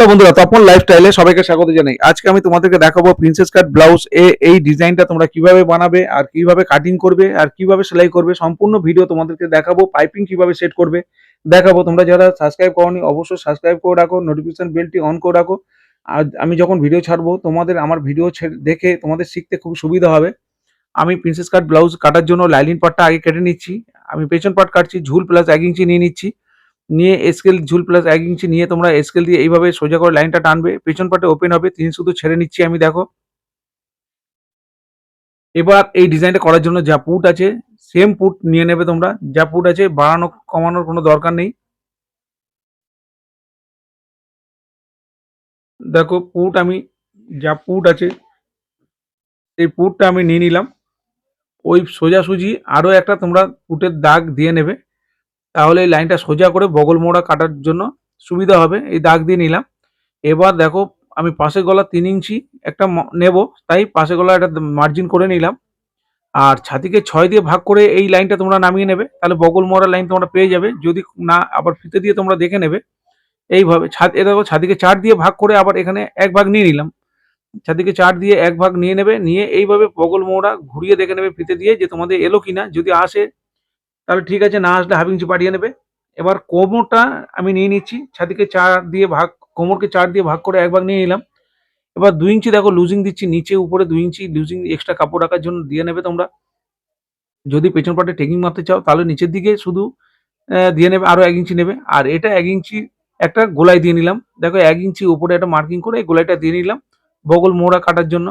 বন্ধুরা, তপন লাইফস্টাইলে সবাইকে স্বাগত জানাই। আজকে আমি তোমাদেরকে দেখাবো প্রিন্সেস কাট ব্লাউজ এই ডিজাইনটা তোমরা কিভাবে বানাবে আর কিভাবে কাটিং করবে আর কিভাবে সেলাই করবে। সম্পূর্ণ ভিডিও তোমাদেরকে দেখাবো। পাইপিং কিভাবে সেট করবে দেখাবো। তোমরা যারা সাবস্ক্রাইব করোনি অবশ্যই সাবস্ক্রাইব করে রাখো, নোটিফিকেশন বেলটি অন করে রাখো। আর আমি যখন ভিডিও ছাড়বো তোমাদের আমার ভিডিও দেখে তোমাদের শিখতে খুব সুবিধা হবে। আমি প্রিন্সেস কাট ব্লাউজ কাটার জন্য লাইনিং পার্টটা আগে কেটে নিচ্ছি। আমি পেছন পার্ট কাটছি, ঝুল প্লাস 1 ইঞ্চি নিয়ে নিচ্ছি। নিয়ে স্কেল ঝুল প্লাস 1 ইঞ্চি নিয়ে তোমরা স্কেল দিয়ে এইভাবে সোজা করে লাইনটা টানবে। পেছন পাটে ওপেন হবে, 3 সুতো ছেড়ে নিচ্ছি আমি, দেখো। এবার এই ডিজাইনটা করার জন্য যা পুট আছে সেম পুট নিয়ে নেবে তোমরা। যা পুট আছে বাড়ানো কমানোর কোনো দরকার নেই। দেখো পুট আমি যা পুট আছে এই পুটটা আমি নিয়ে নিলাম। ওই সোজাসুজি আরও একটা তোমরা পুটের দাগ দিয়ে নেবে, তাহলে এই লাইনটা সোজা করে বগল মোড়া কাটার জন্য সুবিধা হবে। এই দাগ দিয়ে নিলাম। এবার দেখো আমি পাশের গলা 3 ইঞ্চি একটা নেব, তাই পাশের গলা একটা মার্জিন করে নিলাম। আর ছাতিকে 6 দিয়ে ভাগ করে এই লাইনটা তোমরা নামিয়ে নেবে, তাহলে বগল মোড়া লাইন তোমরা পেয়ে যাবে। যদি না আবার ফিতে দিয়ে তোমরা দেখে নেবে এইভাবে। এ দেখো ছাতিকে 4 দিয়ে ভাগ করে আবার এখানে এক ভাগ নিয়ে নিলাম। ছাতিকে 4 দিয়ে এক ভাগ নিয়ে নেবে, নিয়ে এইভাবে বগল মোড়া ঘুরিয়ে দেখে নেবে ফিতে দিয়ে যে তোমাদের এলো কিনা। যদি আসে তাহলে ঠিক আছে, না আসলে হাফ ইঞ্চি বাড়িয়ে নেবে। এবার কোমরটা আমি নিয়ে নিচ্ছি, ছাতিকে 4 দিয়ে ভাগ, কোমরকে 4 দিয়ে ভাগ করে এক ভাগ নিয়ে নিলাম। এবার 2 ইঞ্চি দেখো লুজিং দিচ্ছি, নিচে উপরে 2 ইঞ্চি লুজিং এক্সট্রা কাপড় রাখার জন্য দিয়ে নেবে তোমরা। যদি পেছন পাটে টেকিং মারতে চাও তাহলে নিচের দিকে শুধু দিয়ে নেবে, আরও 1 ইঞ্চি নেবে। আর এটা 1 ইঞ্চি একটা গোলাই দিয়ে নিলাম। দেখো 1 ইঞ্চি উপরে একটা মার্কিং করে এই গোলাইটা দিয়ে নিলাম বগল মোড়া কাটার জন্য।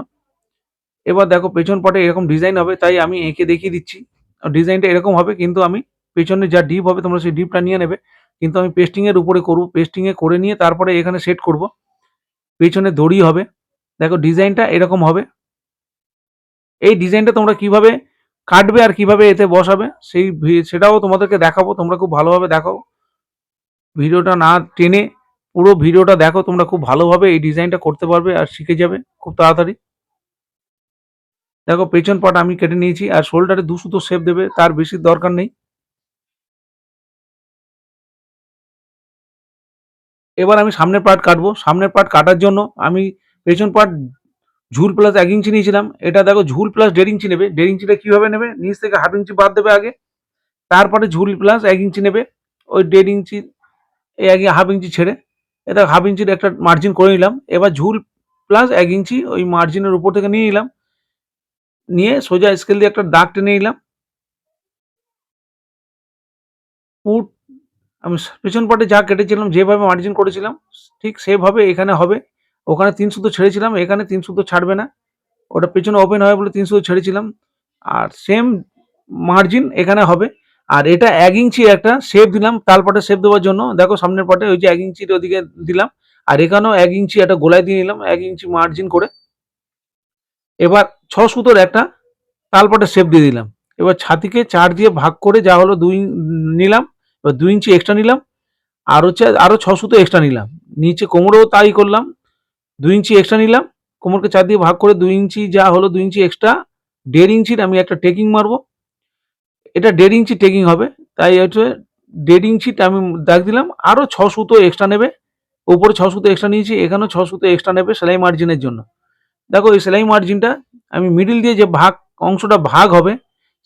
এবার দেখো পেছন পাটে এরকম ডিজাইন হবে, তাই আমি এঁকে দেখিয়ে দিচ্ছি। ডিজাইনটা এরকম হবে, কিন্তু আমি পেছনে যা ডিপ হবে তোমরা সেই ডিপটা নিয়ে নেবে। কিন্তু আমি পেস্টিংয়ের উপরে করব, পেস্টিংয়ে করে নিয়ে তারপরে এখানে সেট করব। পেছনে দড়ি হবে। দেখো ডিজাইনটা এরকম হবে। এই ডিজাইনটা তোমরা কিভাবে কাটবে আর কিভাবে এতে বসাবে সেটাও তোমাদেরকে দেখাবো। তোমরা খুব ভালোভাবে দেখো, ভিডিওটা না টেনে পুরো ভিডিওটা দেখো। তোমরা খুব ভালোভাবে এই ডিজাইনটা করতে পারবে আর শিখে যাবে খুব তাড়াতাড়ি। দেখো পেছন পাট আমি কেটে নিয়েছি, আর শোল্ডারে 2 সুতো শেপ দেবে, তার বেশি দরকার নেই। এবার আমি সামনের পার্ট কাটবো। সামনের পার্ট কাটার জন্য আমি পেছন পার্ট ঝুল প্লাস 1 ইঞ্চি নিয়েছিলাম, এটা দেখো ঝুল প্লাস 1.5 ইঞ্চি নেবে। 1.5 ইঞ্চিটা কিভাবে নেবে, নিচ থেকে হাফ ইঞ্চি বাদ দেবে আগে, তারপরে ঝুল প্লাস 1 ইঞ্চি নেবে। ওই 1.5 ইঞ্চি এই আগে হাফ ইঞ্চি ছেড়ে এটা হাফ ইঞ্চির একটা মার্জিন করে নিলাম। এবার ঝুল প্লাস 1 ইঞ্চি ওই মার্জিনের উপর থেকে নিয়ে নিলাম, নিয়ে সোজা স্কেল দিয়ে একটা দাগ টেনে নিলাম। পুট আমি পেছন পাটে যা কেটেছিলাম, যেভাবে মার্জিন করেছিলাম ঠিক সেভাবে এখানে হবে। ওখানে 3 সুতো ছেড়েছিলাম, এখানে 3 সুতো ছাড়বে না। ওটা পেছনে ওপেন হবে বলে 3 সুতো ছেড়েছিলাম। আর সেম মার্জিন এখানে হবে। আর এটা 1 ইঞ্চি একটা শেপ দিলাম তালপাটে শেপ দেওয়ার জন্য। দেখো সামনের পাটে ওই যে 1 ইঞ্চির ওদিকে দিলাম। আর এখানেও 1 ইঞ্চি একটা গোলাই দিয়ে নিলাম 1 ইঞ্চি মার্জিন করে। এবার 6 সুতোর একটা তালপাটে শেপ দিয়ে দিলাম। এবার ছাতিকে 4 দিয়ে ভাগ করে যা হলো 2 নিলাম। এবার 2 ইঞ্চি এক্সট্রা নিলাম। আর হচ্ছে আরও 6 সুতো এক্সট্রা নিলাম। নিচে কোমরেও তাই করলাম, 2 ইঞ্চি এক্সট্রা নিলাম। কোমরকে 4 দিয়ে ভাগ করে 2 ইঞ্চি যা হলো 2 ইঞ্চি এক্সট্রা 1.5 ইঞ্চির আমি একটা টেকিং মারবো। এটা 1.5 ইঞ্চি টেকিং হবে, তাই হচ্ছে 1.5 ইঞ্চিটা আমি দাগ দিলাম। আরও 6 সুতো এক্সট্রা নেবে। উপরে 6 সুতো এক্সট্রা নিয়েছি, এখানেও 6 সুতো এক্সট্রা নেবে সেলাই মার্জিনের জন্য। দেখো এই সেলাই মার্জিনটা আমি মিডিল দিয়ে যে অংশটা ভাগ হবে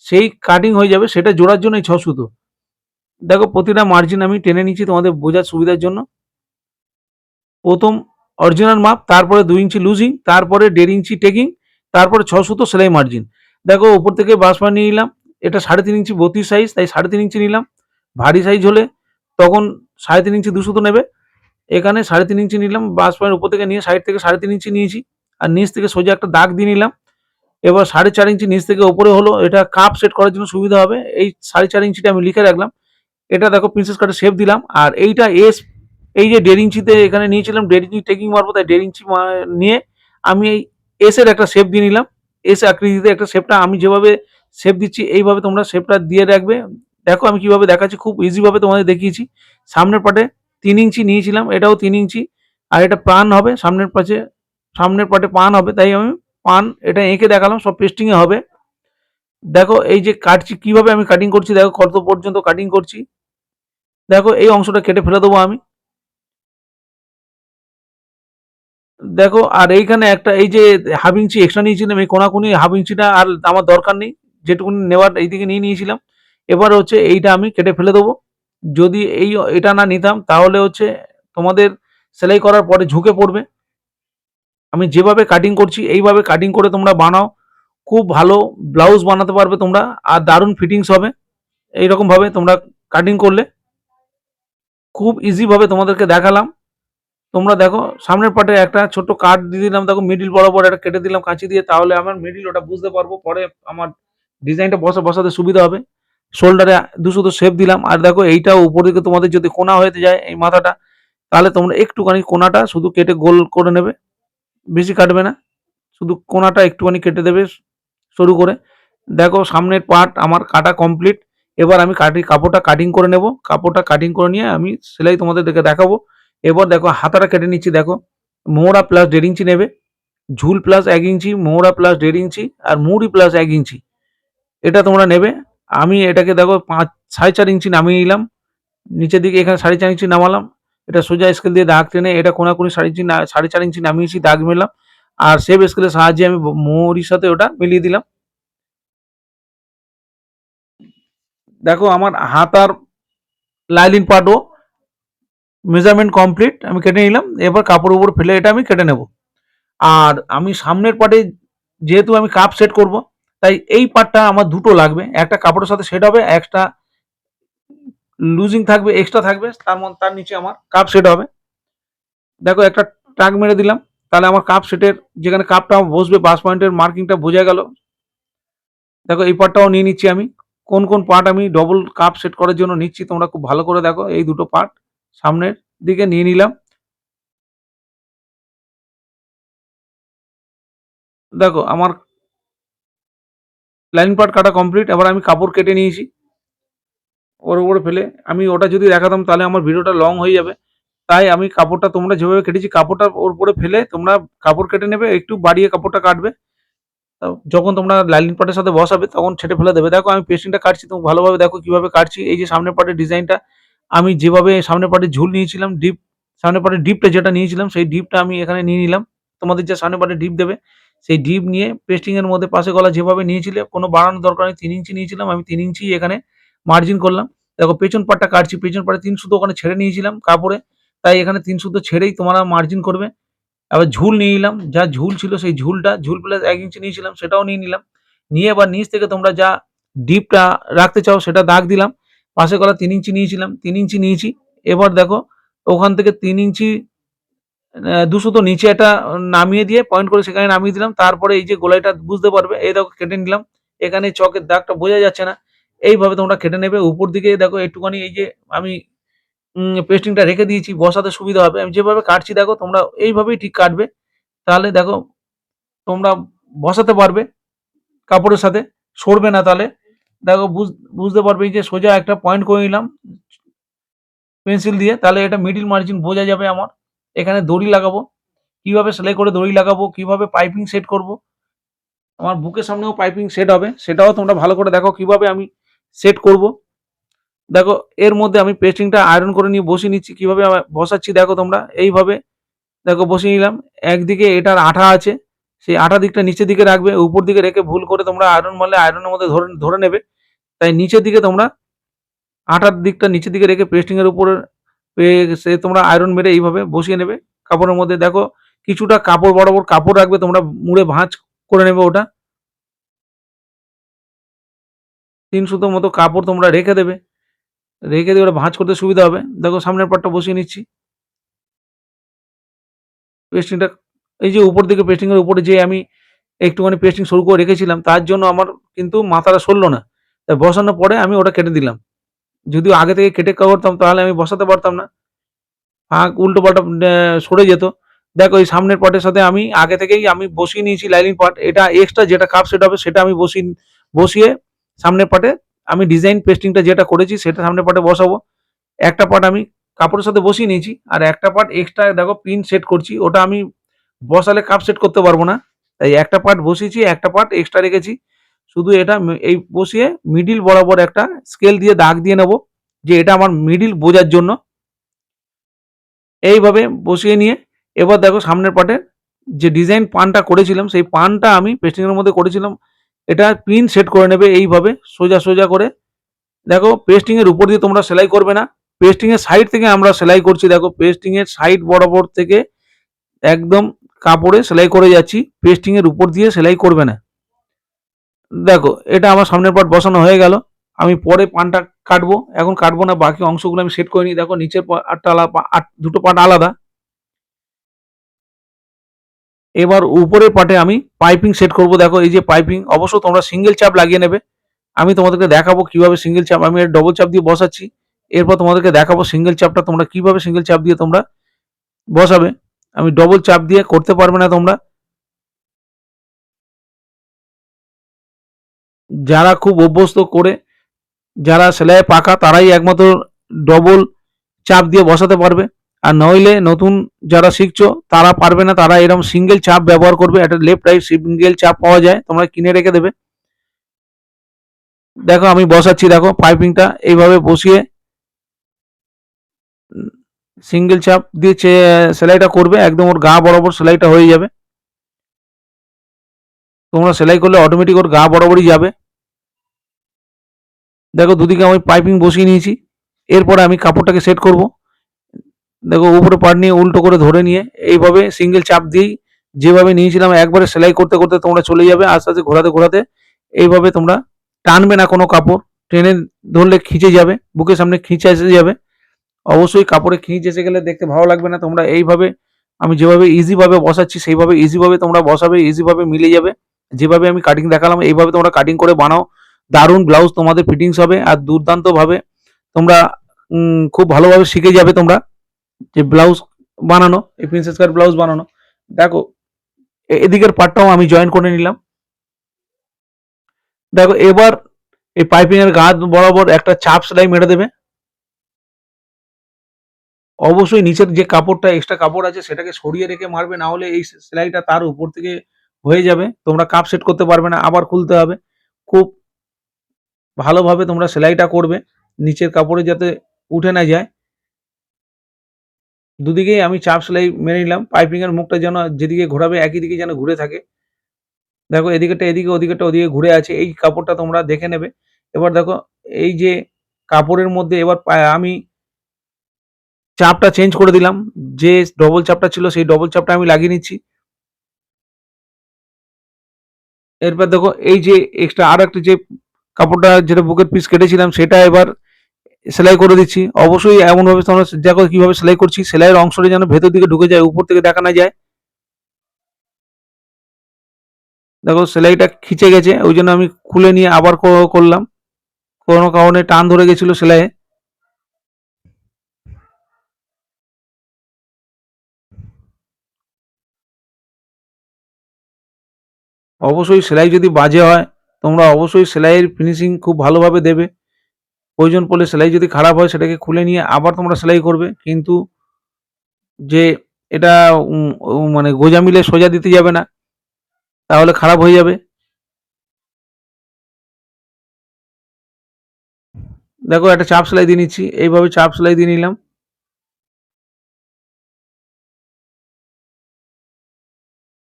সেই কাটিং হয়ে যাবে, সেটা জোড়ার জন্য এই 6 সুতো। দেখো প্রতিটা মার্জিন আমি টেনে নিচ্ছি তোমাদের বোঝার সুবিধার জন্য। প্রথম অরিজিনাল মাপ, তারপরে 2 ইঞ্চি লুজিং, তারপরে 1.5 ইঞ্চি টেকিং, তারপরে 6 সুতো সেলাই মার্জিন। দেখো উপর থেকে বাঁশপার নিয়ে নিলাম। এটা 3.5 ইঞ্চি 32 সাইজ, তাই 3.5 ইঞ্চি নিলাম। ভারী সাইজ হলে তখন 3.5 ইঞ্চি 2 সুতো নেবে। এখানে 3.5 ইঞ্চি নিলাম, বাঁশপায়ের উপর থেকে নিয়ে সাইড থেকে 3.5 ইঞ্চি নিয়েছি। আর নিচ থেকে সোজা একটা দাগ দিয়ে নিলাম। এবার 4.5 ইঞ্চি নিচ থেকে ওপরে হলো, এটা কাপ সেট করার জন্য সুবিধা হবে। এই 4.5 ইঞ্চিটা আমি লিখে রাখলাম। এটা দেখো প্রিন্সেস কাটে শেপ দিলাম। আর এইটা এই যে 1.5 ইঞ্চিতে এখানে নিয়েছিলাম 1.5 ইঞ্চি টেকিং মারবো, তাই 1.5 ইঞ্চি নিয়ে আমি এই এর একটা শেপ দিয়ে নিলাম। আকৃতিতে একটা শেপটা আমি যেভাবে শেপ দিচ্ছি এইভাবে তোমরা শেপটা দিয়ে রাখবে। দেখো আমি কিভাবে দেখাচ্ছি, খুব ইজিভাবে তোমাদের দেখিয়েছি। সামনের পাটে 3 ইঞ্চি নিয়েছিলাম, এটাও 3 ইঞ্চি। আর এটা পান হবে সামনের পাটে পান হবে, তাই আমি পান এটা এঁকে দেখালাম। সব পেস্টিংয়ে হবে। দেখো এই যে কাটছি কিভাবে আমি কাটিং করছি, দেখো কত পর্যন্ত কাটিং করছি। দেখো এই অংশটা কেটে ফেলে দেবো আমি। দেখো আর এইখানে একটা এই যে হাফ ইঞ্চি এক্সট্রা নিয়েছিলাম, এই কোনাকুনি হাফ ইঞ্চিটা আর আমার দরকার নেই, যেটুকুনি নেওয়ার এইদিকে নিয়ে নিয়েছিলাম। এবার হচ্ছে এইটা আমি কেটে ফেলে দেবো। যদি এটা না নিতাম তাহলে হচ্ছে তোমাদের সেলাই করার পরে ঝুঁকে পড়বে। আমি যেভাবে কাটিং করছি এইভাবে কাটিং করে তোমরা বানাও, খুব ভালো ব্লাউজ বানাতে পারবে তোমরা, আর দারুণ ফিটিংস হবে। এইরকম ভাবে তোমরা কাটিং করলে খুব ইজি ভাবে তোমাদেরকে দেখালাম। তোমরা দেখো সামনের পাটে একটা ছোট্ট কাট দিয়ে দিলাম, দেখো মিডিল বরাবর একটা কেটে দিলাম কাঁচি দিয়ে, তাহলে আমার মিডিল ওটা বুঝতে পারবো, পরে আমার ডিজাইনটা বসাতে সুবিধা হবে। শোল্ডারে দুশো শেপ দিলাম, আর দেখো এইটাও উপর দিকে তোমাদের যদি কোনা হয়ে যায় এই মাথাটা, তাহলে তোমরা একটুখানি কোনাটা শুধু কেটে গোল করে নেবে, বেশি কাটবে না, শুধু কোনাটা একটুখানি কেটে দেবে সরু করে। দেখো সামনের পার্ট আমার কাটা কমপ্লিট। এবার আমি কাপড়টা কাটিং করে নেব, কাপড়টা কাটিং করে নিয়ে আমি সেলাই তোমাদের দেখাবো। এবার দেখো হাতাটা কেটে নিচ্ছি, দেখো মোহরা প্লাস 1.5 ইঞ্চি নেবে, ঝুল প্লাস 1 ইঞ্চি, মোহরা প্লাস 1.5 ইঞ্চি, আর মুড়ি প্লাস 1 ইঞ্চি, এটা তোমরা নেবে। আমি এটাকে দেখো 4.5 ইঞ্চি নামিয়ে নিলাম, নিচের দিকে এখানে 4.5 ইঞ্চি নামালাম, এটা সোজা স্কেল দিয়ে দাগ টেনে এটা কোনাকুনি 4.5 ইঞ্চি নামিয়েছি, দাগ মেলাম, আর সেভ স্কেলের সাহায্যে আমি মোহরির সাথে ওটা মিলিয়ে দিলাম। দেখো আমার হাতার লাইলিন পার্টও মেজারমেন্ট কমপ্লিট, আমি কেটে নিলাম। এবার কাপড়ের উপর ফেলে এটা আমি কেটে নেব। আর আমি সামনের পার্টে যেহেতু আমি কাপ সেট করব, তাই এই পার্টটা আমার দুটো লাগবে, একটা কাপড়ের সাথে সেট হবে, একটা লুজিং থাকবে, এক্সট্রা থাকবে, তার নিচে আমার কাপ সেট হবে। দেখো একটা টাক মেরে দিলাম, তাহলে আমার কাপ সেটের যেখানে কাপটা বসবে বাস পয়েন্টের মার্কিংটা বোঝা গেল। দেখো এই পার্টটাও নিয়ে নিচ্ছি আমি। কোন কোন পার্ট আমি ডবল কাপ সেট করার জন্য নিচ্ছি তোমরা খুব ভালো করে দেখো। এই দুটো পার্ট সামনের দিকে নিয়ে নিলাম। দেখো আমার লাইন পার্ট কাটা কমপ্লিট। এবার আমি কাপড় কেটে নিয়েছি, ওর উপরে ফেলে আমি ওটা যদি দেখাতাম তাহলে আমার ভিডিওটা লং হয়ে যাবে, তাই আমি কাপড়টা তোমরা যেভাবে কেটেছি কাপড়টা ওর উপরে ফেলে তোমরা কাপড় কেটে নেবে, একটু বাড়িয়ে কাপড়টা কাটবে। যখন তোমরা লাইনিং পার্টের সাথে বসাবে তখন ছেটে ফেলে দেবে। দেখো আমি পেস্টিংটা কাটছি, তুমি ভালোভাবে দেখো কিভাবে কাটছি। এই যে সামনের পার্টের ডিজাইনটা আমি যেভাবে সামনের পার্টে ঝুল নিয়েছিলাম, ডিপ সামনের পার্টের ডিপটা যেটা নিয়েছিলাম সেই ডিপটা আমি এখানে নিয়ে নিলাম। তোমাদের যে সামনের পার্টে ডিপ দেবে সেই ডিপ নিয়ে পেস্টিং এর মধ্যে পাশে গলা যেভাবে নিয়েছিলে কোনো বাড়ানোর দরকার নেই, 3 ইঞ্চি নিয়েছিলাম আমি, 3 ইঞ্চি এখানে মার্জিন করলাম। দেখো পেছন পার্টটা কাটছি, পেছন পার্টে 3 সুতো ওখানে ছেড়ে নিয়েছিলাম কাপড়ে, তাই এখানে 3 সুতো ছেড়েই তোমরা মার্জিন করবে। আবার ঝুল নিয়ে নিলাম, যা ঝুল ছিল সেই ঝুল প্লাস 1 ইঞ্চি নিয়েছিলাম সেটাও নিয়ে নিলাম। নিয়ে এবার নিচ থেকে তোমরা যা ডিপটা রাখতে চাও সেটা দাগ দিলাম। পাশে গলা 3 ইঞ্চি নিয়েছিলাম, 3 ইঞ্চি নিয়েছি। এবার দেখো ওখান থেকে 3 ইঞ্চি ২ সুতো নিচে একটা নামিয়ে দিয়ে পয়েন্ট করে সেখানে নামিয়ে দিলাম। তারপরে এই যে গোলাইটা বুঝতে পারবে, এই দেখো কেটে নিলাম। এখানে চকের দাগটা বোঝা যাচ্ছে না। এইভাবে তোমরা কেটে নেবে। উপর দিকে দেখো একটুখানি এই যে আমি পেস্টিংটা রেখে দিয়েছি, বসাতে সুবিধা হবে। আমি যেভাবে কাটছি দেখো তোমরা এইভাবেই ঠিক কাটবে। তাহলে দেখো তোমরা বসাতে পারবে কাপড়ের সাথে, সরবে না তাহলে। দেখো বুঝতে পারবে, এই যে সোজা একটা পয়েন্ট করে নিলাম পেন্সিল দিয়ে, তাহলে এটা মিডল মার্জিন বোঝা যাবে আমার। এখানে দড়ি লাগাবো, কিভাবে সেলাই করে দড়ি লাগাবো, কিভাবে পাইপিং সেট করব। আমার বুকের সামনেও পাইপিং সেট হবে, সেটাও তোমরা ভালো করে দেখো কিভাবে আমি সেট করব। দেখো এর মধ্যে আমি পেস্টিংটা আয়রন করে নিয়ে বসিয়ে নিচ্ছি, কিভাবে বসাচ্ছি দেখো তোমরা এইভাবে। দেখো বসিয়ে নিলাম। একদিকে এটার আঠা আছে, সেই আঠা দিকটা নিচের দিকে রাখবে, উপর দিকে রেখে ভুল করে তোমরা আয়রন মারলে আয়রনের মধ্যে ধরে ধরে নেবে। তাই নিচের দিকে তোমরা আঠার দিকটা নিচের দিকে রেখে পেস্টিং এর উপরে সে তোমরা আয়রন মেরে এইভাবে বসিয়ে নেবে কাপড়ের মধ্যে। দেখো কিছুটা কাপড় বরাবর কাপড় রাখবে, তোমরা মুড়ে ভাঁজ করে নেবে ওটা। 3 সুতো মতো কাপড় তোমরা রেখে দেবে, রেখে দিয়ে ওটা ভাঁজ করতে সুবিধা হবে। দেখো সামনের পার্টটা বসিয়ে নিচ্ছি। পেস্টিংটা এই যে উপর দিকে পেস্টিং এর উপরে যে আমি একটুখানি পেস্টিং শুরু করে রেখেছিলাম, তার জন্য আমার কিন্তু মাথাটা সরল না। তাই বসানোর পরে আমি ওটা কেটে দিলাম। যদিও আগে থেকে কেটে করতাম তাহলে আমি বসাতে পারতাম না, উল্টো পাল্টা সরে যেত। দেখো এই সামনের পার্টের সাথে আমি আগে থেকেই আমি বসিয়ে নিয়েছি লাইনিং পার্ট, এটা এক্সট্রা যেটা কাপ সেট হবে সেটা আমি বসিয়ে সামনের পার্টে আমি ডিজাইন পেস্টিংটা যেটা করেছি সেটা সামনের পার্টে বসাবো। একটা পার্ট আমি কাপড়ের সাথে বসিয়ে নিয়েছি, আর একটা পার্ট এক্সট্রা দেখো পিন সেট করছি, ওটা আমি বসালে কাপ সেট করতে পারবো না, তাই একটা পার্ট বসিয়েছি, একটা পার্ট এক্সট্রা রেখেছি। শুধু এটা এই বসিয়ে মিডিল বরাবর একটা স্কেল দিয়ে দাগ দিয়ে নেব, যে এটা আমার মিডিল বোঝার জন্য। এইভাবে বসিয়ে নিয়ে এবার দেখো সামনের পার্টে যে ডিজাইন পানটা করেছিলাম সেই পানটা আমি পেস্টিং এর মধ্যে করেছিলাম। এটা পিন সেট করে নেবে এইভাবে সোজা, সোজা করে। দেখো পেস্টিং এর উপর দিয়ে তোমরা সেলাই করবে না। পেস্টিং এর সাইড থেকে আমরা সেলাই করছি। দেখো পেস্টিং এর সাইড বরাবর থেকে একদম কাপড়ে সেলাই করে যাচ্ছি। পেস্টিং এর উপর দিয়ে সেলাই করবে না। দেখো এটা আমার সামনের পার্ট বসানো হয়ে গেল। আমি পরে পানটা কাটবো। এখন কাটবো না, বাকি অংশগুলো আমি সেট করে নিই। দেখো নিচের পার্টটা দুটো পার্ট আলাদা। এবার উপরের পার্টে আমি পাইপিং সেট করব। দেখো এই যে পাইপিং, অবশ্য তোমরা সিঙ্গেল চাপ লাগিয়ে নেবে। আমি তোমাদেরকে দেখাবো কিভাবে সিঙ্গেল চাপ, আমি ডবল চাপ দিয়ে বসাচ্ছি। এরপর তোমাদেরকে দেখাবো সিঙ্গেল চাপটা তোমরা কিভাবে সিঙ্গেল চাপ দিয়ে তোমরা বসাবে। আমি ডবল চাপ দিয়ে করতে পারবে না তোমরা। যারা খুব অভ্যস্ত করে, যারা সেলাই পাকা, তারাই একমাত্র ডবল চাপ দিয়ে বসাতে পারবে। আর নইলে নতুন যারা শিখছো তারা পারবে না, তারা এরকম সিঙ্গেল চাপ ব্যবহার করবে। একটা লেফট রাইট সিঙ্গেল চাপ পাওয়া যায়, তোমরা কিনে রেখে দেবে। দেখো আমি বসাচ্ছি। দেখো পাইপিংটা এইভাবে বসিয়ে সিঙ্গেল চাপ দিয়ে সেলাইটা করবে, একদম ওর গা বরাবর সেলাইটা হয়ে যাবে। তোমরা সেলাই করলে অটোমেটিক ওর গা বরাবরই যাবে। দেখো দুদিকে আমি পাইপিং বসিয়ে নিয়েছি। এরপরে আমি কাপড়টাকে সেট করব। দেখো উপরে পার্ট নিয়ে উল্টো করে ধরে নিয়ে এইভাবে সিঙ্গেল চাপ দিয়েই যেভাবে নিয়েছিলাম একবারে সেলাই করতে করতে তোমরা চলে যাবে। আস্তে আস্তে ঘোরাতে ঘোরাতে এইভাবে তোমরা টানবে না কোনো কাপড়। টেনে ধরলে খিঁচে যাবে, বুকের সামনে খিঁচে এসে যাবে। অবশ্যই কাপড়ে খিঁচ এসে গেলে দেখতে ভালো লাগবে না। তোমরা এইভাবে আমি যেভাবে ইজিভাবে বসাচ্ছি সেইভাবে ইজিভাবে তোমরা বসাবে, ইজিভাবে মিলে যাবে। যেভাবে আমি কাটিং দেখালাম এইভাবে তোমরা কাটিং করে বানাও। দারুণ ব্লাউজ তোমাদের ফিটিংস হবে আর দুর্দান্তভাবে তোমরা খুব ভালোভাবে শিখে যাবে তোমরা যে ব্লাউজ বানানো, এই প্রিন্সেস কাট ব্লাউজ বানানো। দেখো এদিকের পার্টটাও আমি জয়েন করে নিলাম। দেখো এবার এই পাইপিং এর গা বরাবর একটা চাপ সেলাই মেরে দেবে। অবশ্যই নিচের যে কাপড়টা এক্সট্রা কাপড় আছে সেটাকে সরিয়ে রেখে মারবে, না হলে এই সেলাইটা তার উপর থেকে হয়ে যাবে। তোমরা কাপ সেট করতে পারবে না, আবার খুলতে হবে। খুব ভালোভাবে তোমরা সেলাইটা করবে, নিচের কাপড়ে যাতে উঠে না যায়। দুদিকেই আমি চাপ সেলাই মেরে নিলাম। পাইপিং এর মুখটা যেন যেদিকে ঘোরাবে একই দিকে যেন ঘুরে থাকে। দেখো এদিকেরটা এদিকে, ওদিকেরটা ওদিকে ঘুরে আছে। এই কাপড়টা তোমরা দেখে নেবে। এবার দেখো এই যে কাপড়ের মধ্যে এবার আমি চাপটা চেঞ্জ করে দিলাম। যে ডবল চাপটা ছিল সেই ডবল চাপটা আমি লাগিয়ে নিচ্ছি। এরপর দেখো এই যে এক্সট্রা আর একটা যে কাপড়টা যেটা বুকের পিস কেটেছিলাম সেটা এবার সেলাই করে দিচ্ছি। অবশ্যই এমনভাবে তোমরা দেখো কিভাবে সেলাই করছি। সেলাইয়ের অংশটা যেন ভেতর দিকে ঢুকে যায়, উপর থেকে দেখা না যায়। দেখো সেলাইটা খিচে গেছে, ওই জন্য আমি খুলে নিয়ে আবার করলাম। কোনো কারণে টান ধরে গেছিল সেলাইয়ে। অবশ্যই সেলাই যদি বাজে হয় তোমরা অবশ্যই সেলাইয়ের ফিনিশিং খুব ভালোভাবে দেবে। প্রয়োজন পড়লে সেলাই যদি খারাপ হয় সেটাকে খুলে নিয়ে আবার তোমরা সেলাই করবে। কিন্তু যে এটা মানে গোজা মিলে সোজা দিতে যাবে না, তাহলে খারাপ হয়ে যাবে। দেখো একটা চাপ সেলাই দিয়ে নিচ্ছি। এইভাবে চাপ সেলাই দিয়ে নিলাম।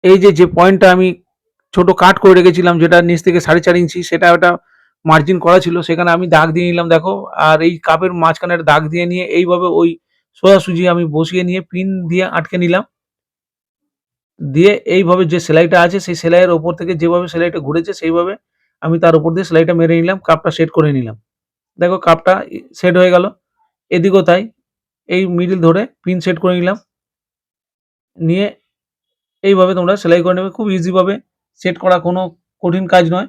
এই যে পয়েন্টটা আমি ছোট কাট করে রেখেছিলাম যেটা নিচ থেকে 4.5 ইঞ্চি, সেটা ওটা মার্জিন করা ছিল, সেখানে আমি দাগ দিয়ে নিলাম। দেখো আর এই কাপের মাঝখানে একটা দাগ দিয়ে নিয়ে এইভাবে ওই সোজাসুজি আমি বসিয়ে নিয়ে পিন দিয়ে আটকে নিলাম। দিয়ে এইভাবে যে সেলাইটা আছে সেই সেলাইয়ের ওপর থেকে যেভাবে সেলাইটা ঘুরেছে সেইভাবে আমি তার উপর দিয়ে সেলাইটা মেরে নিলাম, কাপটা সেট করে নিলাম। দেখো কাপটা সেট হয়ে গেল। এদিকেও তাই, এই মিডল ধরে পিন সেট করে নিলাম। নিয়ে এইভাবে তোমরা সেলাই করে নেবে। খুব ইজিভাবে সেট করা, কোনো কঠিন কাজ নয়।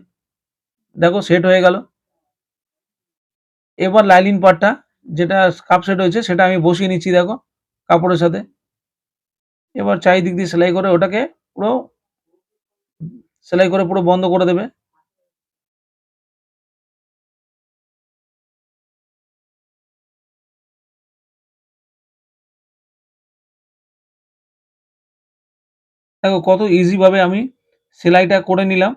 দেখো সেট হয়ে গেল। এবার লাইলিন পার্টটা যেটা কাপ সেট হয়েছে সেটা আমি বসিয়ে নিচ্ছি দেখো কাপড়ের সাথে। এবার চারিদিক দিয়ে সেলাই করে ওটাকে পুরো সেলাই করে পুরো বন্ধ করে দেবে। দেখো কত ইজিভাবে আমি সেলাইটা করে নিলাম।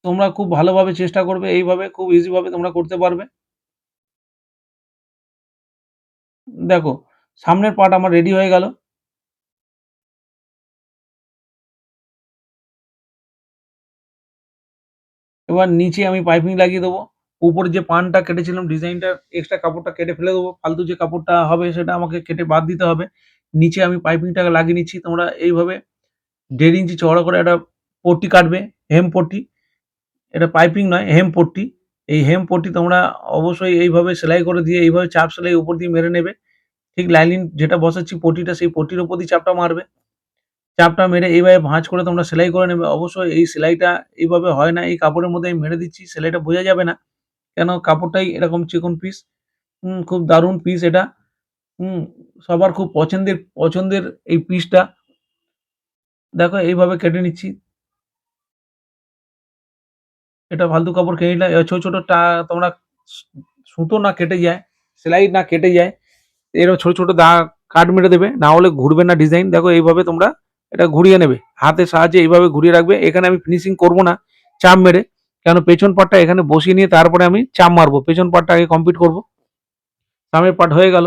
তোমরা খুব ভালোভাবে চেষ্টা করবে, এইভাবে খুব ইজিভাবে তোমরা করতে পারবে। দেখো সামনের পার্ট আমার রেডি হয়ে গেল। এবার নিচে আমি পাইপিং লাগিয়ে দেবো। উপরে যে পানটা কেটেছিলাম ডিজাইনটার এক্সট্রা কাপড়টা কেটে ফেলে দেবো। ফালতু যে কাপড়টা হবে সেটা আমাকে কেটে বাদ দিতে হবে। নিচে আমি পাইপিংটা লাগিয়ে নিচ্ছি। তোমরা এইভাবে 1.5 ইঞ্চি চওড়া করে একটা পট্টি কাটবে, হেম পট্টি। এটা পাইপিং নয়, হেম পট্টি। এই হেম পট্টি তোমরা অবশ্যই এইভাবে সেলাই করে দিয়ে এইভাবে চাপ সেলাই উপর দিয়ে মেরে নেবে। ঠিক লাইনিং যেটা বসাচ্ছি পট্টিটা সেই পট্টির উপর দিয়ে চাপটা মারবে। চাপটা মেরে এইভাবে ভাঁজ করে তোমরা সেলাই করে নেবে। অবশ্যই এই সেলাইটা এইভাবে হয় না। এই কাপড়ের মধ্যে আমি মেরে দিচ্ছি, সেলাইটা বোঝা যাবে না। কেন কাপড়টাই এরকম চিকন পিস। খুব দারুণ পিস এটা। হুম, সবার খুব পছন্দের এই পিসটা। দেখো এইভাবে কেটে নিচ্ছি। এটা ফালতু কাপড় কেটে নিলাম। এবার ছোট, ছোট তোমরা সু সুতো না কেটে যায়, সেলাই না কেটে যায়, এরকম ছোট, ছোট কাট মেরে দেবে। না হলে ঘুরবে না ডিজাইন। দেখো এইভাবে তোমরা এটা ঘুরিয়ে নেবে। হাতের সাহায্যে এইভাবে ঘুরিয়ে রাখবে। এখানে আমি ফিনিশিং করব না চাপ মেরে। কেন পেছন পার্টটা এখানে বসিয়ে নিয়ে তারপরে আমি চাপ মারবো। পেছন পার্টটা আগে কমপ্লিট করব। সামনের পার্ট হয়ে গেল।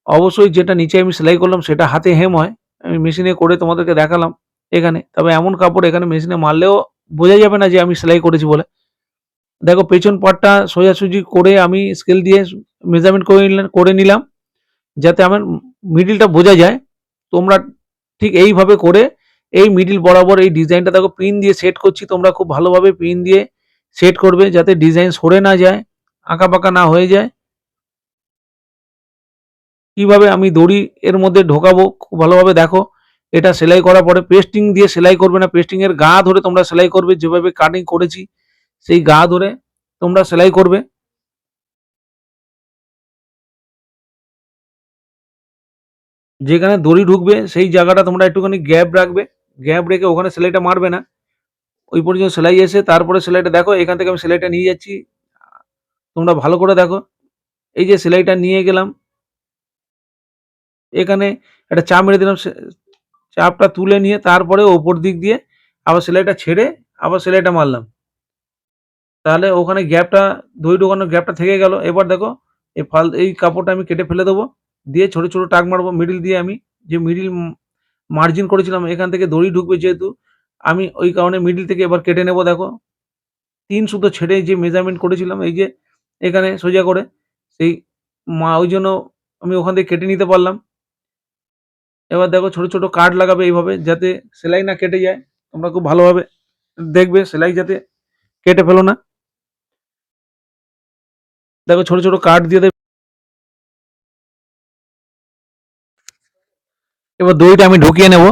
অবশ্যই যেটা নিচে আমি সেলাই করলাম সেটা হাতে হেম হয়। আমি মেশিনে করে তোমাদেরকে দেখালাম এখানে। তবে এমন কাপড় এখানে মেশিনে মারলেও বোঝা যাবে না যে আমি সেলাই করেছি বলে। দেখো পেছন পার্টটা সোজাসুজি করে আমি স্কেল দিয়ে মেজারমেন্ট করে নিলাম যাতে আমার মিডিলটা বোঝা যায়। তোমরা ঠিক এইভাবে করে এই মিডিল বরাবর এই ডিজাইনটা দেখো পিন দিয়ে সেট করছি। তোমরা খুব ভালোভাবে পিন দিয়ে সেট করবে যাতে ডিজাইন সরে না যায়, আঁকাবাঁকা না হয়ে যায়। কিভাবে আমি দড়ি এর মধ্যে ঢোকাবো খুব ভালোভাবে দেখো। এটা সেলাই করার পরে পেস্টিং দিয়ে সেলাই করবে না, পেস্টিং এর গা ধরে তোমরা সেলাই করবে। যেভাবে কাটিং করেছি সেই গা ধরে তোমরা সেলাই করবে। যেখানে দড়ি ঢুকবে সেই জায়গাটা তোমরা একটুখানি গ্যাপ রাখবে। গ্যাপ রেখে ওখানে সেলাইটা মারবে না। ওই পর্যন্ত সেলাই এসে তারপরে সেলাইটা দেখো। এখান থেকে আমি সেলাইটা নিয়ে যাচ্ছি। তোমরা ভালো করে দেখো। এই যে সেলাইটা নিয়ে গেলাম, এখানে একটা চাপ মেরে দিলাম। চাপটা তুলে নিয়ে তারপরে ওপর দিক দিয়ে আবার সেলাইটা ছেড়ে আবার সেলাইটা মারলাম। তাহলে ওখানে গ্যাপটা, দড়ি ঢোকানোর গ্যাপটা থেকে গেল। এবার দেখো এই কাপড়টা আমি কেটে ফেলে দেবো। দিয়ে ছোট, ছোট টাক মারবো। মিডল দিয়ে আমি যে মিডল মার্জিন করেছিলাম এখান থেকে দড়ি ঢুকবে যেহেতু, আমি ওই কারণে মিডল থেকে এবার কেটে নেব। দেখো ৩ সুতো ছেড়ে যে মেজারমেন্ট করেছিলাম এই যে এখানে সোজা করে, সেই ওইজন্য আমি ওখান থেকে কেটে নিতে পারলাম। এবার দেখো ছোট, ছোট কাট লাগাবে এইভাবে যাতে সেলাই না কেটে যায়। তোমরা খুব ভালোভাবে দেখবে সেলাই যাতে কেটে ফেলো না। দেখো ছোট, ছোট কাট দিয়ে দেবে। এবার দড়িটা আমি ঢুকিয়ে নেব।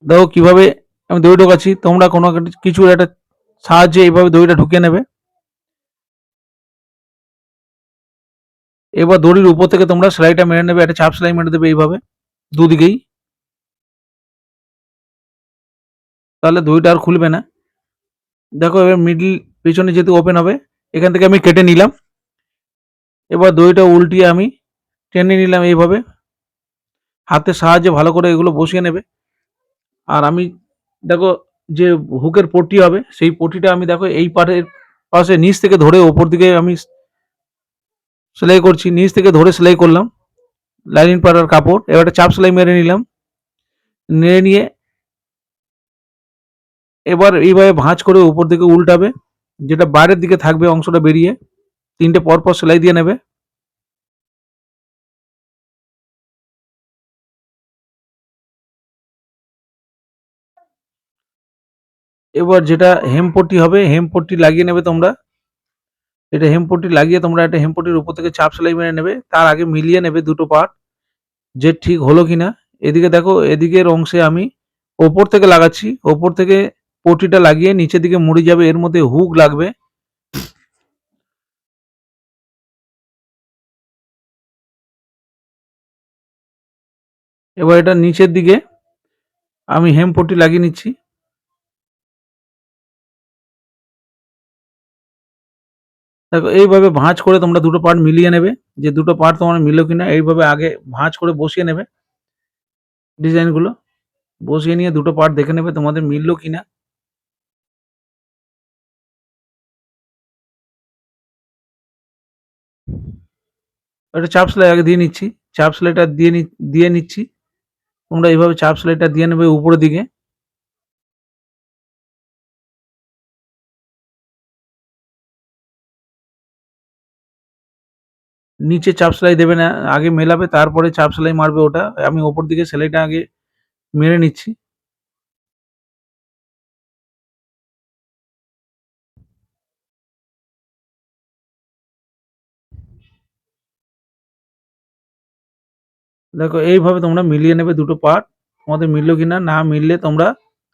দেখো কিভাবে আমি দড়ি ঢোকাচ্ছি। তোমরা কোনো কিছুর একটা সাহায্যে এইভাবে দড়িটা ঢুকিয়ে নেবে। এবার দড়ির উপর থেকে তোমরা সেলাইটা মেরে নেবে। একটা চাপ সেলাই মেরে দেবে এইভাবে দুদিকেই। তাহলে দড়িটা আর খুলবে না। দেখো এবার মিডল পেছনে যেহেতু ওপেন হবে, এখান থেকে আমি কেটে নিলাম। এবার দড়িটা উল্টিয়ে আমি টেনে নিলাম এইভাবে। হাতের সাহায্যে ভালো করে এগুলো বসিয়ে নেবে। আর আমি দেখো যে হুকের পট্টি হবে সেই পট্টিটা আমি দেখো এই পাটের পাশে নিচ থেকে ধরে ওপর দিকে আমি সেলাই করছি। নিচ থেকে ধরে সেলাই করলাম লাইনিং পাড়ার কাপড়। এবার একটা চাপ সেলাই মেরে নিলাম। নেড়ে নিয়ে এবার এইভাবে ভাঁজ করে উপর দিকে উল্টাবে। যেটা বাইরের দিকে থাকবে অংশটা বেরিয়ে ৩টে পরপর সেলাই দিয়ে নেবে। এবার যেটা হেমপট্টি হবে হেমপট্টি লাগিয়ে নেবে তোমরা। এটা হেমপট্টি লাগিয়ে তোমরা একটা হেমপট্টির উপর থেকে চাপ সেলাই মেরে নেবে। তার আগে মিলিয়ে নেবে দুটো পার্ট যে ঠিক হলো কিনা। এদিকে দেখো এদিকের অংশে আমি ওপর থেকে লাগাচ্ছি। ওপর থেকে পট্টিটা লাগিয়ে নিচের দিকে মুড়ে যাবে। এর মধ্যে হুক লাগবে। এবার এটা নিচের দিকে আমি হেমপট্টি লাগিয়ে নিচ্ছি। দেখো এইভাবে ভাঁজ করে তোমরা দুটো পার্ট মিলিয়ে নেবে। যে দুটো পার্ট তোমার মিললো কিনা এইভাবে আগে ভাঁজ করে বসিয়ে নেবে ডিজাইনগুলো। বসিয়ে নিয়ে দুটো পার্ট দেখে নেবে তোমাদের মিললো কিনা। একটা চাপ সেলাই আগে দিয়ে নিচ্ছি। চাপ সেলাইটা দিয়ে নিচ্ছি। তোমরা এইভাবে চাপ সেলাইটা দিয়ে নেবে উপরের দিকে। নিচে চাপ সেলাই দেবে না, আগে মেলাবে তারপরে চাপ সেলাই মারবে ওটা। আমি ওপর দিকে সেলাইটা আগে মেরে নিচ্ছি। দেখো এইভাবে তোমরা মিলিয়ে নেবে দুটো পার্ট। তোমাদের মিললো কিনা, না মিললে তোমরা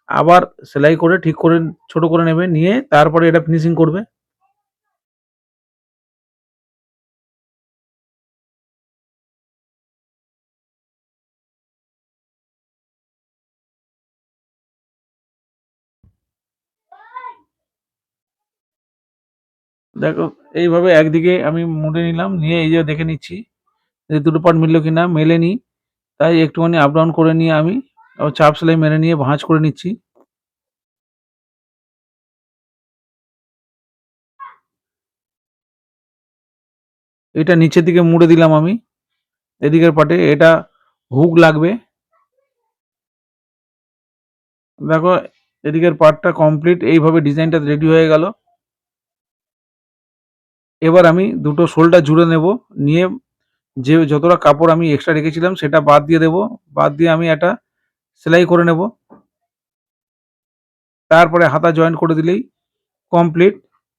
আবার সেলাই করে ঠিক করে ছোট করে নেবে, নিয়ে তারপরে এটা ফিনিশিং করবে। দেখো এইভাবে একদিকে আমি মুড়ে নিলাম, নিয়ে এই যে দেখে নিচ্ছি যে দুটো পার্ট মিললো কিনা, মেলেনি। তাই একটুখানি আপ ডাউন করে নিয়ে আমি আবার চাপ সেলাই মেরে নিয়ে ভাঁজ করে নিচ্ছি। এটা নিচের দিকে মুড়ে দিলাম আমি, এদিকের পার্টে এটা হুক লাগবে। দেখো এদিকের পার্টটা কমপ্লিট, এইভাবে ডিজাইনটা রেডি হয়ে গেল। এবার আমি দুটো শোল্ডার জুড়ে নেব, নিয়ে যে যতটা কাপড় আমি এক্সট্রা রেখেছিলাম সেটা বাদ দিয়ে দেব। বাদ দিয়ে আমি একটা সেলাই করে নেব। তারপরে হাতা জয়েন্ট করে দিলেই কমপ্লিট।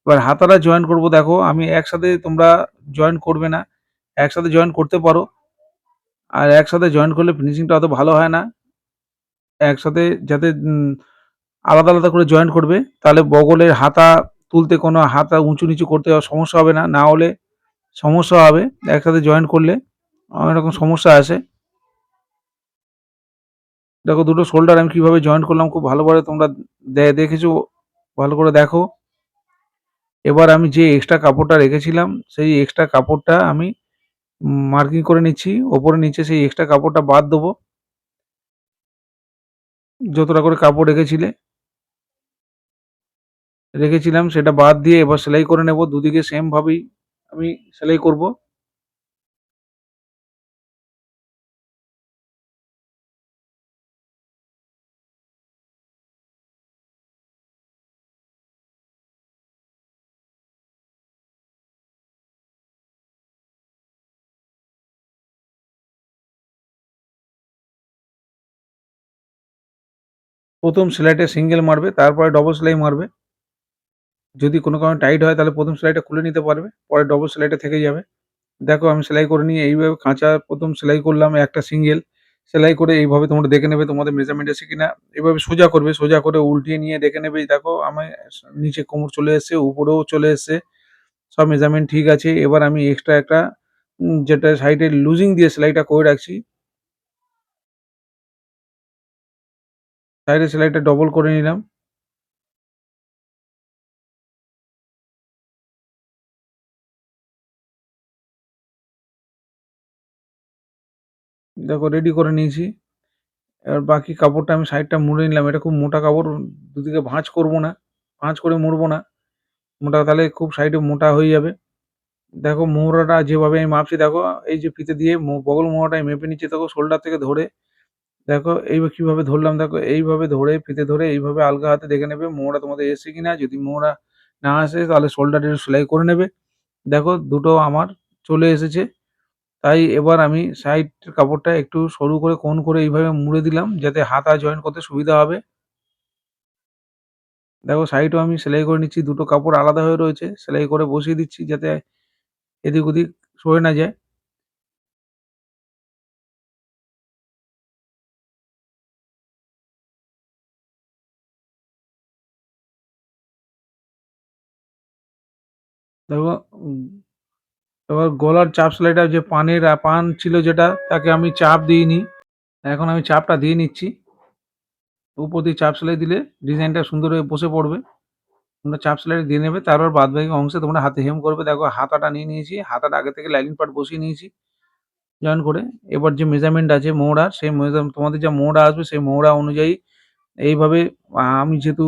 এবার হাতাটা জয়েন্ট করব, দেখো আমি একসাথে, তোমরা জয়েন্ট করবে না, একসাথে জয়েন্ট করতে পারো। আর একসাথে জয়েন্ট করলে ফিনিশিংটা অত ভালো হয় না। একসাথে যাতে আলাদা, আলাদা করে জয়েন্ট করবে, তাহলে বগলের হাতা তুলতে কোনো হাতা উঁচু নিচু করতে সমস্যা হবে না। না হলে সমস্যা হবে একসাথে জয়েন্ট করলে, অনেক রকম সমস্যা আসে। দেখো দুটো শোল্ডার আমি কিভাবে জয়েন্ট করলাম, খুব ভালোভাবে তোমরা দেখেছো, ভালো করে দেখো। এবার আমি যে এক্সট্রা কাপড়টা রেখেছিলাম সেই এক্সট্রা কাপড়টা আমি মার্কিং করে নিচ্ছি, ওপরে নিচে সেই এক্সট্রা কাপড়টা বাদ দেবো। যতটা করে কাপড় রেখেছিলাম সেটা বাদ দিয়ে এবার সেলাই করে নেব, দুদিকে সেম ভাবেই আমি সেলাই করব। প্রথম সেলাইটা সিঙ্গেল মারবে, তারপরে ডবল সেলাই মারবে। যদি কোনো কারণে টাইট হয় তাহলে প্রথম সেলাইটা খুলে নিতে পারবে, পরে ডবল সেলাইটা থেকে যাবে। দেখো আমি সেলাই করে নিয়ে এইভাবে খাঁচা প্রথম সেলাই করলাম একটা সিঙ্গেল। সেলাই করে এইভাবে তোমরা দেখে নেবে তোমাদের মেজারমেন্ট এসে কিনা। এভাবে সোজা করবে, সোজা করে উল্টিয়ে নিয়ে দেখে নেবে। দেখো আমার নিচে কোমর চলে এসছে, উপরেও চলে এসছে, সব মেজারমেন্ট ঠিক আছে। এবার আমি এক্সট্রা একটা যেটা সাইডে লুজিং দিয়ে সেলাইটা করে রাখছি, সাইডে সেলাইটা ডবল করে নিলাম। দেখো রেডি করে নিয়েছি। এবার বাকি কাপড়টা আমি সাইডটা মুড়ে নিলাম। এটা খুব মোটা কাপড়, দুদিকে ভাঁজ করব না, ভাঁজ করে মুড়বো না। মোটা তাহলে খুব সাইডে মোটা হয়ে যাবে। দেখো মহুরাটা যেভাবে আমি মাপছি, দেখো এই যে ফিতে দিয়ে বগল মহুরাটা আমি মেপে নিচ্ছি, দেখো শোল্ডার থেকে ধরে, দেখো এইভাবে কিভাবে ধরলাম, দেখো এইভাবে ধরে ফিতে ধরে এইভাবে আলগা হাতে দেখে নেবে মোহরা তোমাদের এসছে কিনা। যদি মোহরা না আসে তাহলে শোল্ডারটা একটু সেলাই করে নেবে। দেখো দুটো আমার চলে এসেছে। তাই এবার আমি সাইড কাপড়টা একটু সরু করে কোণ করে এইভাবে মুড়ে দিলাম, যাতে হাতা জয়েন করতে সুবিধা হবে। দেখো সাইডও আমি সেলাই করে নিচ্ছি, দুটো কাপড় আলাদা হয়ে রয়েছে, সেলাই করে বসিয়ে দিচ্ছি যাতে এদিক ওদিক সরে না যায়। দেখো এবার গলার চাপ সেলাইটা, যে পান ছিল যেটা, তাকে আমি চাপ দিইনি, এখন আমি চাপটা দিয়ে নিচ্ছি। উপর দিয়ে চাপ সেলাই দিলে ডিজাইনটা সুন্দর হয়ে বসে পড়বে। তোমরা চাপ সেলাইটা দিয়ে নেবে, তারপর বাদবাকি অংশে তোমরা হাতে হেম করবে। দেখো হাতাটা নিয়ে নিয়েছি, হাতাটা আগে থেকে লাইনিং পার্ট বসিয়ে নিয়েছি জয়েন করে। এবার যে মেজারমেন্ট আছে মোহরার, সেই তোমাদের যা মোহরা আসবে সেই মোহরা অনুযায়ী এইভাবে আমি যেহেতু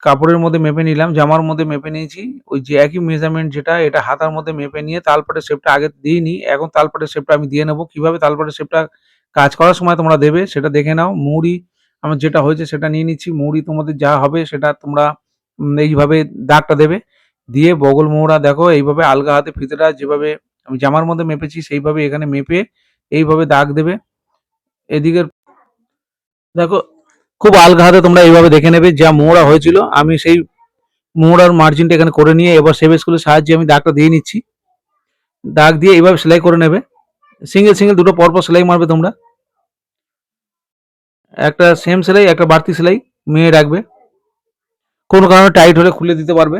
কাপড়ের মধ্যে মেপে নিলাম, জামার মধ্যে মেপে নিয়েছি, ওই যে একই মেজারমেন্ট যেটা, এটা হাতার মধ্যে মেপে নিয়ে তালপাটের শেপটা আগে দিইনি, এখন তালপাটের শেপটা আমি দিয়ে নেবো। কিভাবে তালপাটের শেপটা কাজ করার সময় তোমরা দেবে সেটা দেখে নাও। মৌরি আমার যেটা হয়েছে সেটা নিয়ে নিচ্ছি, মৌরি তোমাদের যা হবে সেটা তোমরা এইভাবে দাগটা দেবে। দিয়ে বগল মোহরা দেখো এইভাবে আলগা হাতে ফিতেটা যেভাবে আমি জামার মধ্যে মেপেছি সেইভাবে এখানে মেপে এইভাবে দাগ দেবে। এদিকের দেখো খুব আলগা হাতে তোমরা এইভাবে দেখে নেবে যা মোহরা হয়েছিল, আমি সেই মোহরার মার্জিনটা এখানে করে নিয়ে এবার সেভ স্কুলের সাহায্যে আমি দাগটা দিয়ে নিচ্ছি। দাগ দিয়ে এইভাবে সেলাই করে নেবে, সিঙ্গেল সিঙ্গেল দুটো পরপর সেলাই মারবে তোমরা, একটা সেম সেলাই একটা বাড়তি সেলাই মেয়ে রাখবে, কোনো কারণে টাইট হলে খুলে দিতে পারবে।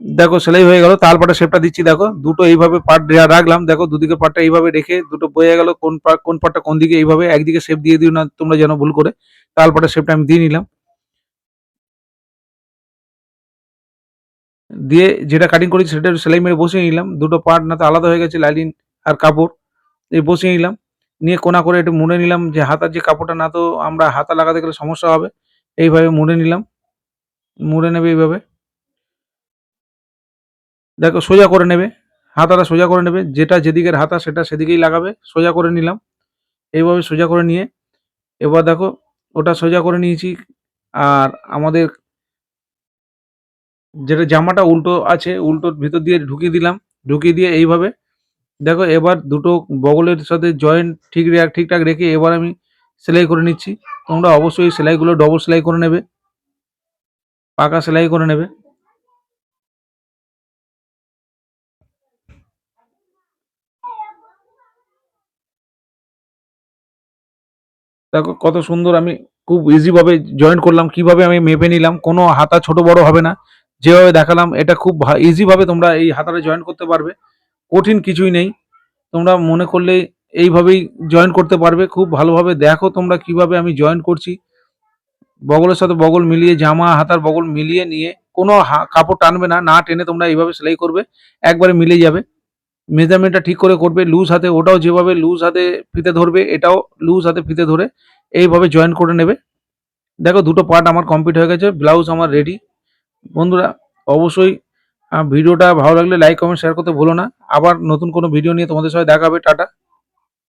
দেখো সেলাই হয়ে গেল, তালপাটা শেপটা দিচ্ছি, দেখো দুটো এইভাবে পার্ট রাখলাম, দেখো দুদিকে পার্টটা এইভাবে রেখে দুটো বয়ে গেল, কোন পার্টটা কোন দিকে এইভাবে একদিকে শেপ দিয়ে দিও না তোমরা যেন ভুল করে। তালপাটা শেপটা আমি দিয়ে নিলাম, দিয়ে যেটা কাটিং করেছি সেটা সেলাই মেরে বসিয়ে নিলাম, দুটো পার্ট না তো আলাদা হয়ে গেছে লাইনিং আর কাপড়, এই বসিয়ে নিলাম, নিয়ে কোনা করে একটু মুড়ে নিলাম, যে হাতার যে কাপড়টা না তো আমরা হাতা লাগাতে গেলে সমস্যা হবে, এইভাবে মুড়ে নিলাম, মুড়ে নেবে এইভাবে, দেখো সোজা করে নেবে, হাতাটা সোজা করে নেবে, যেটা যেদিকের হাতা সেটা সেদিকেই লাগাবে, সোজা করে নিলাম, এইভাবে সোজা করে নিয়ে এবার দেখো ওটা সোজা করে নিয়েছি, আর আমাদের যেটা জামাটা উল্টো আছে উল্টোর ভিতর দিয়ে ঢুকিয়ে দিলাম, ঢুকিয়ে দিয়ে এইভাবে দেখো এবার দুটো বগলের সাথে জয়েন্ট ঠিকঠাক রেখে এবার আমি সেলাই করে নিচ্ছি। তোমরা অবশ্যই সেলাইগুলো ডবল সেলাই করে নেবে, পাকা সেলাই করে নেবে। দেখো কত সুন্দর আমি খুব ইজি ভাবে জয়েন্ট করলাম, কিভাবে আমি মেপে নিলাম, কোনো হাতা ছোট বড় হবে না, যেভাবে দেখালাম এটা খুব ইজি ভাবে তোমরা এই হাতাটা জয়েন্ট করতে পারবে, কঠিন কিছুই নেই, তোমরা মনে করলে এইভাবেই জয়েন্ট করতে পারবে খুব ভালোভাবে। দেখো তোমরা কিভাবে আমি জয়েন্ট করছি, বগলের সাথে বগল মিলিয়ে জামা হাতার বগল মিলিয়ে নিয়ে কোনো কাপড় টানবে না, না টেনে তোমরা এইভাবে সেলাই করবে, একবারে মিলে যাবে। মেজারমেন্টটা ঠিক করে করবে, লুজ হাতে ওটাও যেভাবে লুজ হাতে ফিতে ধরবে এটাও লুজ হাতে ফিতে ধরে এইভাবে জয়েন করে নেবে। দেখো দুটো পার্ট আমার কমপ্লিট হয়ে গেছে, ব্লাউজ আমার রেডি। বন্ধুরা অবশ্যই ভিডিওটা ভালো লাগলে লাইক কমেন্ট শেয়ার করতে ভুলো না। আবার নতুন কোনো ভিডিও নিয়ে তোমাদের সাথে দেখা হবে। টাটা।